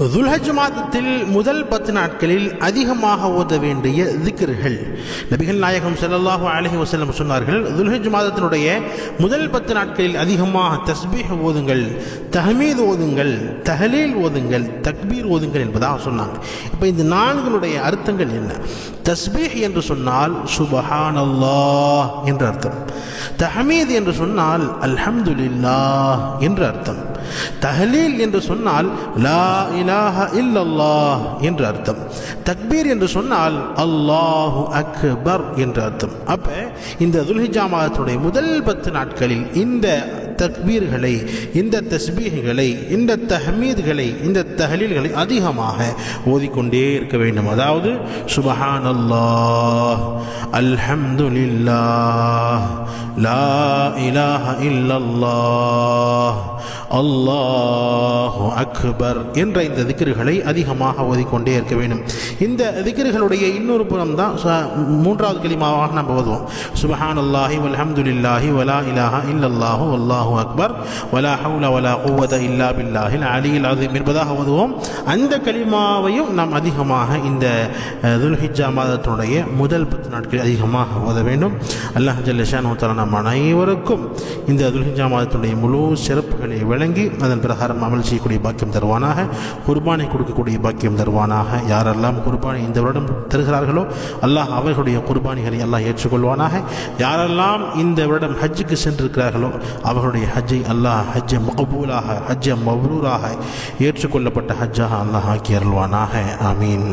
துல்ஹஜ் மாதத்தில் முதல் 10 நாட்களில் அதிகமாக ஓத வேண்டிய திக்ர்கள். நபிகள் நாயகம் ஸல்லல்லாஹு அலைஹி வஸல்லம் சொன்னார்கள், துல்ஹஜ் மாதத்தினுடைய முதல் 10 நாட்களில் அதிகமாக தஸ்பீஹ் ஓதுங்கள், தஹ்மீத் ஓதுங்கள், தஹ்லீல் ஓதுங்கள், தக்பீர் ஓதுங்கள் என்பதாக சொன்னாங்க. இப்போ இந்த நான்களுடைய அர்த்தங்கள் என்ன? தஸ்பீஹ் என்று சொன்னால் சுப்ஹானல்லாஹ் என்ற அர்த்தம். தஹ்மீத் என்று சொன்னால் அல்ஹம்துலில்லாஹ் என்ற அர்த்தம். தஹ்லீல் என்று சொன்னால் லா இலாஹ இல்லல்லாஹ் என்ற அர்த்தம். தக்பீர் என்று சொன்னால் அல்லாஹு அக்பர் என்ற அர்த்தம். அப்ப இந்த துல்ஹிஜ்ஜா மாதத்தினுடைய முதல் 10 நாட்களில் இந்த தக்பீர்களை, இந்த தஸ்பீஹ்களை, இந்த தஹ்மீத்களை, இந்த தஹ்லீல்களை அதிகமாக ஓதிக்கொண்டே இருக்க வேண்டும். அதாவது சுப்ஹானல்லாஹ், அல்ஹம்துலில்லாஹ், லா இலாஹ இல்லல்லாஹ், அல்லாஹு அக்பர் என்ற இந்த திக்ருகளை அதிகமாக ஓதிக்கொண்டே இருக்க வேண்டும். இந்த திக்ருகளுடைய இன்னொரு புறம் தான் மூன்றாவது கலிமாவாக நாம் ஓதுவோம். சுப்ஹானல்லாஹி வல்ஹம்துலில்லாஹி வலா இலாஹ இல்லல்லாஹு வல்லாஹு அக்பர் வலா ஹவுல வலா குவத இல்லா பில்லாஹில் அலியில் அஸீம் என்பதாக ஓதுவோம். அந்த கலிமாவையும் நாம் அதிகமாக இந்த துல்ஹிஜ்ஜா மாதத்தினுடைய முதல் 10 நாட்களில் அதிகமாக ஓத வேண்டும். அல்லாஹ் ஜல்ல ஷானஹு தஆலா நம் அனைவருக்கும் இந்த துல்ஹிஜ்ஜா மாதத்தினுடைய முழு சிறப்புகளை விளங்கி அதன் பிரகாரம் அமல் செய்யக்கூடிய பாக்கியம் தருவானாக. குர்பானை கொடுக்கக்கூடிய பாக்கியம் தருவானாக. யாரெல்லாம் குர்பானை இந்த வருடம் தருகிறார்களோ அல்லாஹ் அவர்களுடைய குர்பானிகளை அல்லாஹ் ஏற்றுக்கொள்வானாக. யாரெல்லாம் இந்த வருடம் ஹஜ்ஜுக்கு சென்றிருக்கிறார்களோ அவர்களுடைய ஹஜ்ஜை அல்லாஹ் ஹஜ்ஜ மக்பூலாக, ஹஜ்ஜ மப்ரூராக, ஏற்றுக்கொள்ளப்பட்ட ஹஜ்ஜாக அல்லாஹ் ஆக்கி அருள்வானாக. ஆமீன்.